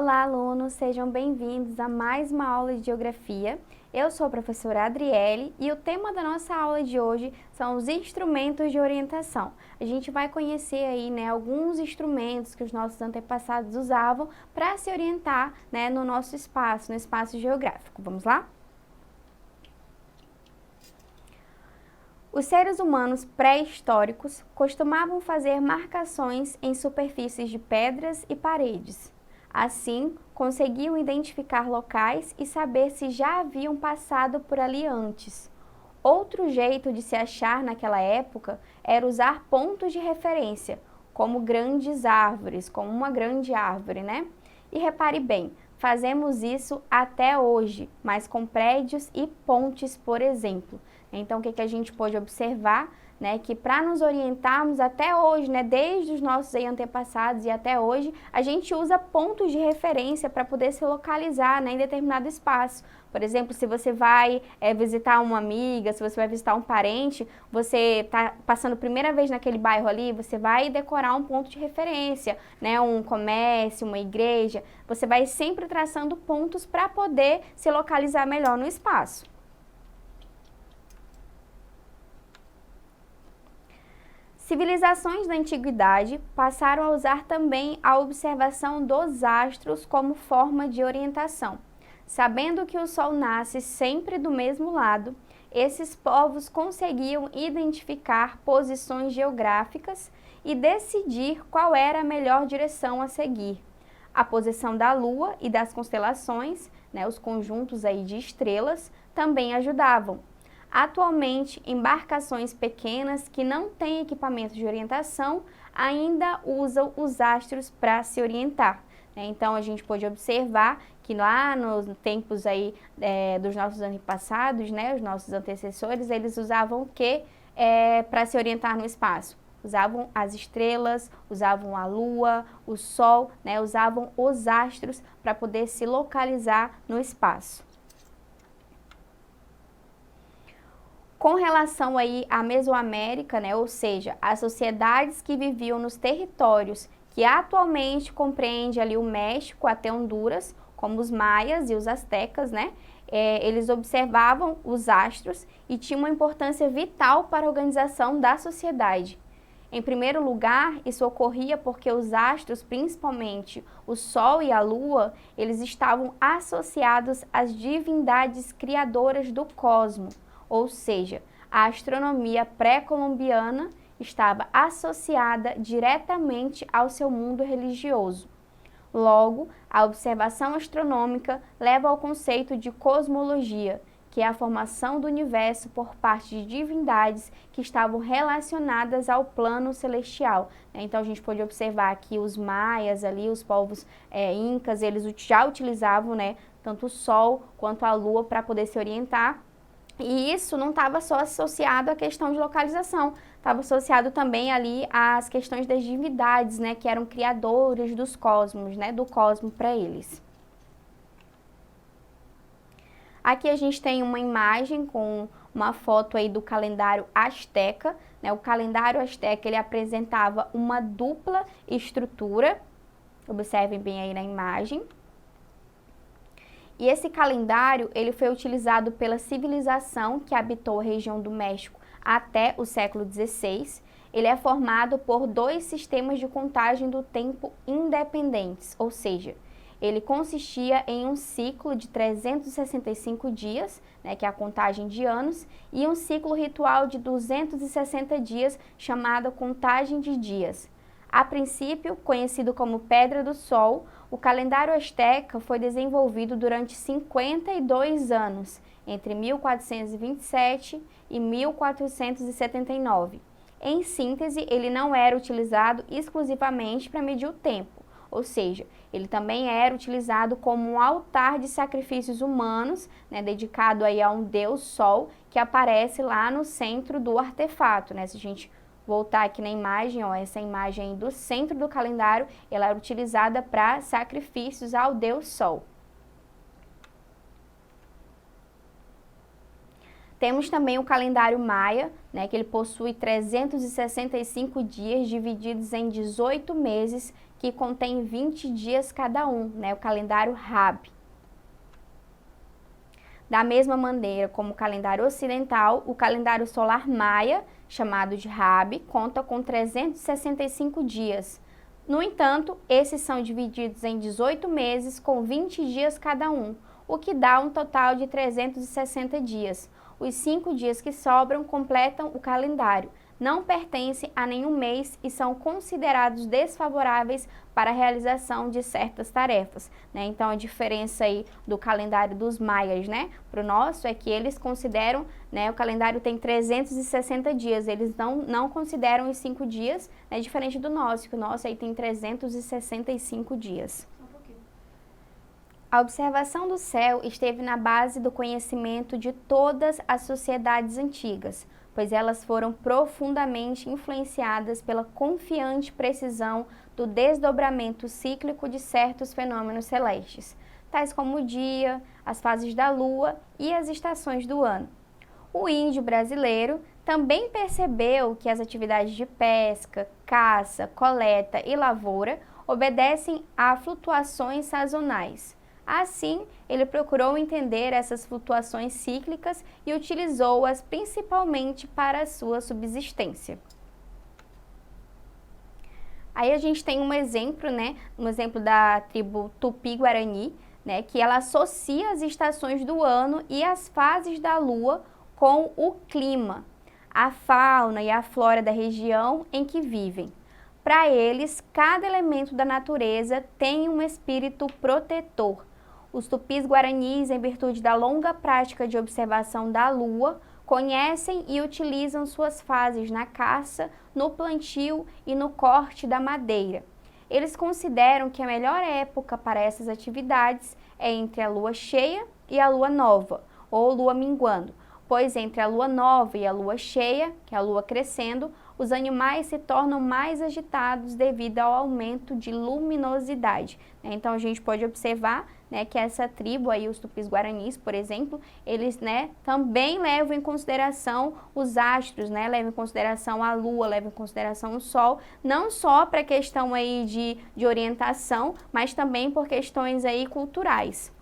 Olá, alunos! Sejam bem-vindos a mais uma aula de Geografia. Eu sou a professora Adriele e o tema da nossa aula de hoje são os instrumentos de orientação. A gente vai conhecer aí, alguns instrumentos que os nossos antepassados usavam para se orientar, no nosso espaço, no espaço geográfico. Vamos lá? Os seres humanos pré-históricos costumavam fazer marcações em superfícies de pedras e paredes. Assim, conseguiam identificar locais e saber se já haviam passado por ali antes. Outro jeito de se achar naquela época era usar pontos de referência, como grandes árvores, como uma grande árvore, E repare bem, fazemos isso até hoje, mas com prédios e pontes, por exemplo. Então, o que a gente pode observar? Que para nos orientarmos até hoje, desde os nossos antepassados e até hoje, a gente usa pontos de referência para poder se localizar, em determinado espaço. Por exemplo, se você vai visitar uma amiga, se você vai visitar um parente, você está passando a primeira vez naquele bairro ali, você vai decorar um ponto de referência, um comércio, uma igreja, você vai sempre traçando pontos para poder se localizar melhor no espaço. Civilizações da antiguidade passaram a usar também a observação dos astros como forma de orientação. Sabendo que o Sol nasce sempre do mesmo lado, esses povos conseguiam identificar posições geográficas e decidir qual era a melhor direção a seguir. A posição da Lua e das constelações, os conjuntos aí de estrelas, também ajudavam. Atualmente, embarcações pequenas que não têm equipamento de orientação ainda usam os astros para se orientar. Então, a gente pode observar que lá nos tempos aí, dos nossos antepassados, os nossos antecessores, eles usavam o que para se orientar no espaço? Usavam as estrelas, usavam a lua, o sol, usavam os astros para poder se localizar no espaço. Com relação aí à Mesoamérica, ou seja, as sociedades que viviam nos territórios que atualmente compreende ali o México até Honduras, como os maias e os astecas, eles observavam os astros e tinham uma importância vital para a organização da sociedade. Em primeiro lugar, isso ocorria porque os astros, principalmente o Sol e a Lua, eles estavam associados às divindades criadoras do cosmos. Ou seja, a astronomia pré-colombiana estava associada diretamente ao seu mundo religioso. Logo, a observação astronômica leva ao conceito de cosmologia, que é a formação do universo por parte de divindades que estavam relacionadas ao plano celestial. Então, a gente pode observar que os maias ali, os povos incas, eles já utilizavam tanto o Sol quanto a Lua para poder se orientar. E isso não estava só associado à questão de localização, estava associado também ali às questões das divindades, que eram criadores dos cosmos, do cosmos para eles. Aqui a gente tem uma imagem com uma foto aí do calendário asteca. O calendário asteca, ele apresentava uma dupla estrutura, observem bem aí na imagem. E esse calendário, ele foi utilizado pela civilização que habitou a região do México até o século XVI. Ele é formado por dois sistemas de contagem do tempo independentes, ou seja, ele consistia em um ciclo de 365 dias, que é a contagem de anos, e um ciclo ritual de 260 dias, chamado contagem de dias. A princípio, conhecido como Pedra do Sol, o calendário asteca foi desenvolvido durante 52 anos, entre 1427 e 1479. Em síntese, ele não era utilizado exclusivamente para medir o tempo, ou seja, ele também era utilizado como um altar de sacrifícios humanos, dedicado aí a um deus Sol, que aparece lá no centro do artefato. Se a gente voltar aqui na imagem, essa imagem do centro do calendário, ela era utilizada para sacrifícios ao deus Sol. Temos também o calendário maia, né, que ele possui 365 dias divididos em 18 meses, que contém 20 dias cada um, né, o calendário Rabi. Da mesma maneira como o calendário ocidental, o calendário solar maia, chamado de Rabi, conta com 365 dias. No entanto, esses são divididos em 18 meses com 20 dias cada um, o que dá um total de 360 dias. Os 5 dias que sobram completam o calendário, não pertencem a nenhum mês e são considerados desfavoráveis para a realização de certas tarefas, né? Então, a diferença aí do calendário dos maias, né, para o nosso é que eles consideram, né, o calendário tem 360 dias, eles não consideram os 5 dias, né, diferente do nosso, que o nosso aí tem 365 dias. A observação do céu esteve na base do conhecimento de todas as sociedades antigas, pois elas foram profundamente influenciadas pela confiante precisão do desdobramento cíclico de certos fenômenos celestes, tais como o dia, as fases da lua e as estações do ano. O índio brasileiro também percebeu que as atividades de pesca, caça, coleta e lavoura obedecem a flutuações sazonais. Assim, ele procurou entender essas flutuações cíclicas e utilizou-as principalmente para a sua subsistência. Aí a gente tem um exemplo, né, um exemplo da tribo Tupi-Guarani, né, que ela associa as estações do ano e as fases da lua com o clima, a fauna e a flora da região em que vivem. Para eles, cada elemento da natureza tem um espírito protetor. Os tupis-guaranis, em virtude da longa prática de observação da lua, conhecem e utilizam suas fases na caça, no plantio e no corte da madeira. Eles consideram que a melhor época para essas atividades é entre a lua cheia e a lua nova, ou lua minguando, pois entre a lua nova e a lua cheia, que é a lua crescendo, os animais se tornam mais agitados devido ao aumento de luminosidade. Então a gente pode observar, né, que essa tribo aí, os tupis-guaranis, por exemplo, eles, né, também levam em consideração os astros, né, levam em consideração a lua, levam em consideração o sol, não só para questão aí de orientação, mas também por questões aí culturais.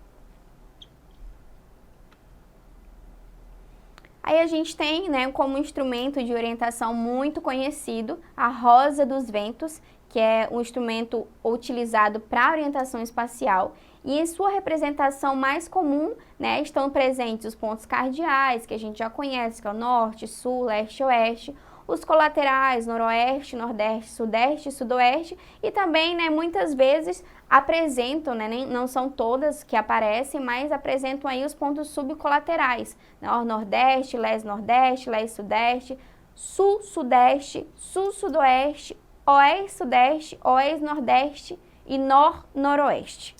Aí a gente tem, né, como instrumento de orientação muito conhecido, a rosa dos ventos, que é um instrumento utilizado para orientação espacial. E em sua representação mais comum, né, estão presentes os pontos cardeais, que a gente já conhece, que é o norte, sul, leste, oeste, os colaterais, noroeste, nordeste, sudeste, sudoeste, e também, né, muitas vezes apresentam, né, não são todas que aparecem, mas apresentam aí os pontos subcolaterais, né, nordeste, leste-nordeste, leste-sudeste, sul-sudeste, sul-sudoeste, oeste-sudeste, oeste-nordeste e nor-noroeste.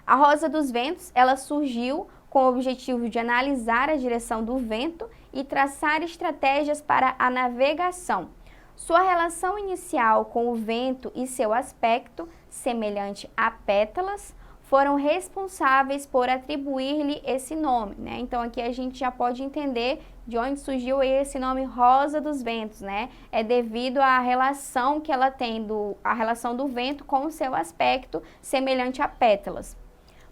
A rosa dos ventos, ela surgiu com o objetivo de analisar a direção do vento e traçar estratégias para a navegação. Sua relação inicial com o vento e seu aspecto, semelhante a pétalas, foram responsáveis por atribuir-lhe esse nome, né? Então aqui a gente já pode entender de onde surgiu esse nome Rosa dos Ventos, né? É devido à relação que ela tem, a relação do vento com o seu aspecto semelhante a pétalas.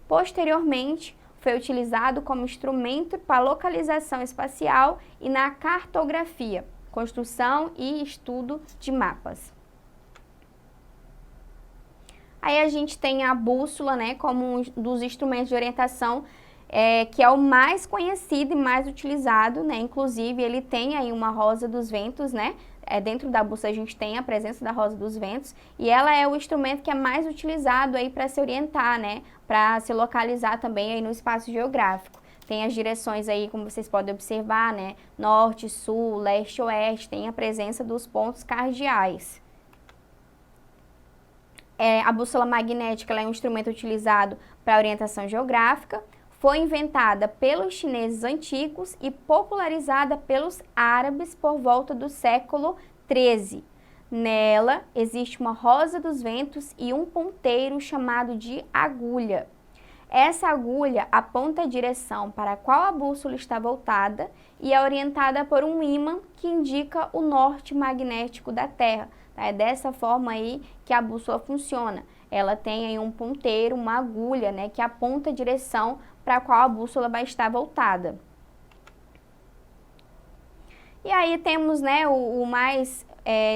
Posteriormente, foi utilizado como instrumento para localização espacial e na cartografia, construção e estudo de mapas. Aí a gente tem a bússola, né, como um dos instrumentos de orientação, que é o mais conhecido e mais utilizado, né, inclusive ele tem aí uma rosa dos ventos, né, dentro da bússola a gente tem a presença da rosa dos ventos e ela é o instrumento que é mais utilizado aí para se orientar, né, para se localizar também aí no espaço geográfico. Tem as direções aí, como vocês podem observar, né, norte, sul, leste, oeste, tem a presença dos pontos cardeais. A bússola magnética ela é um instrumento utilizado para orientação geográfica, foi inventada pelos chineses antigos e popularizada pelos árabes por volta do século XIII. Nela existe uma rosa dos ventos e um ponteiro chamado de agulha. Essa agulha aponta a direção para a qual a bússola está voltada e é orientada por um ímã que indica o norte magnético da Terra. É dessa forma aí que a bússola funciona. Ela tem aí um ponteiro, uma agulha, né, que aponta a direção para a qual a bússola vai estar voltada. E aí temos, né, o mais,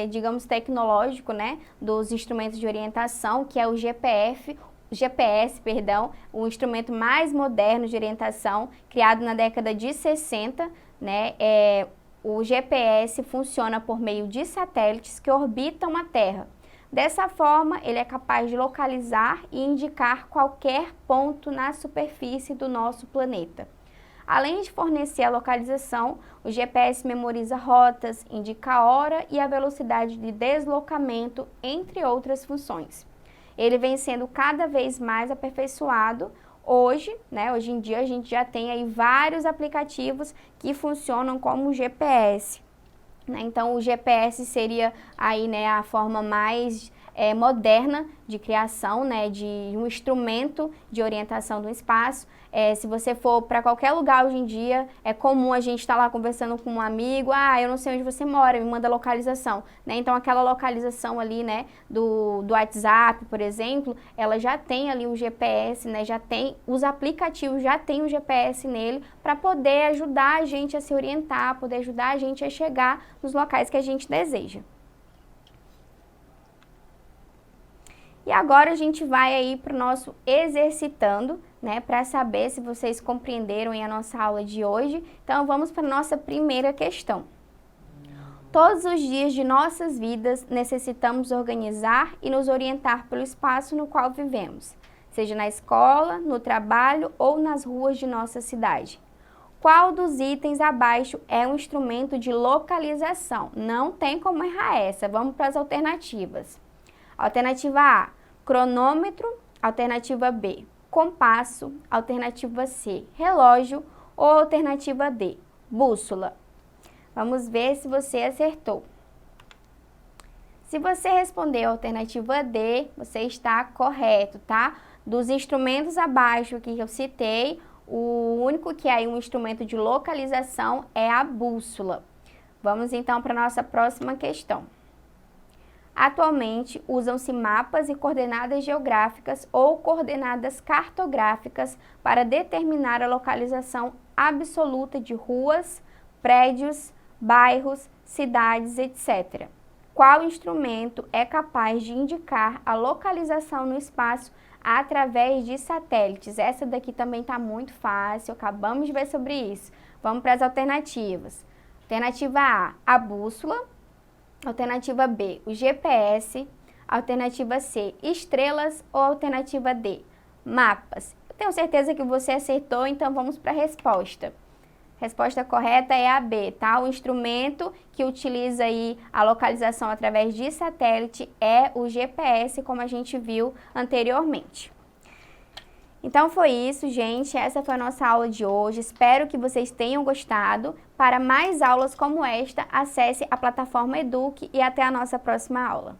digamos, tecnológico, né, dos instrumentos de orientação, que é o GPS, o instrumento mais moderno de orientação, criado na década de 60, né, o GPS funciona por meio de satélites que orbitam a Terra. Dessa forma, ele é capaz de localizar e indicar qualquer ponto na superfície do nosso planeta. Além de fornecer a localização, o GPS memoriza rotas, indica a hora e a velocidade de deslocamento, entre outras funções. Ele vem sendo cada vez mais aperfeiçoado. Hoje em dia, a gente já tem aí vários aplicativos que funcionam como GPS. Então, o GPS seria aí, né, a forma mais moderna de criação, né, de um instrumento de orientação do espaço. Se você for para qualquer lugar hoje em dia, é comum a gente estar lá conversando com um amigo, eu não sei onde você mora, me manda a localização, né? Então, aquela localização ali, né, do WhatsApp, por exemplo, ela já tem ali um GPS, né, os aplicativos já tem o GPS nele para poder ajudar a gente a se orientar, poder ajudar a gente a chegar nos locais que a gente deseja. E agora a gente vai aí para o nosso exercitando, né, para saber se vocês compreenderam a nossa aula de hoje. Então vamos para a nossa primeira questão. Todos os dias de nossas vidas necessitamos organizar e nos orientar pelo espaço no qual vivemos, seja na escola, no trabalho ou nas ruas de nossa cidade. Qual dos itens abaixo é um instrumento de localização? Não tem como errar essa. Vamos para as alternativas. Alternativa A, cronômetro. Alternativa B, compasso. Alternativa C, relógio. Ou alternativa D, bússola. Vamos ver se você acertou. Se você respondeu a alternativa D, você está correto, tá? Dos instrumentos abaixo que eu citei, o único que é um instrumento de localização é a bússola. Vamos então para a nossa próxima questão. Atualmente, usam-se mapas e coordenadas geográficas ou coordenadas cartográficas para determinar a localização absoluta de ruas, prédios, bairros, cidades, etc. Qual instrumento é capaz de indicar a localização no espaço através de satélites? Essa daqui também está muito fácil, acabamos de ver sobre isso. Vamos para as alternativas. Alternativa A, a bússola. Alternativa B, o GPS. Alternativa C, estrelas. Ou alternativa D, mapas. Eu tenho certeza que você acertou, então vamos para a resposta. Resposta correta é a B, tá? O instrumento que utiliza aí a localização através de satélite é o GPS, como a gente viu anteriormente. Então foi isso, gente. Essa foi a nossa aula de hoje. Espero que vocês tenham gostado. Para mais aulas como esta, acesse a plataforma Eduque e até a nossa próxima aula.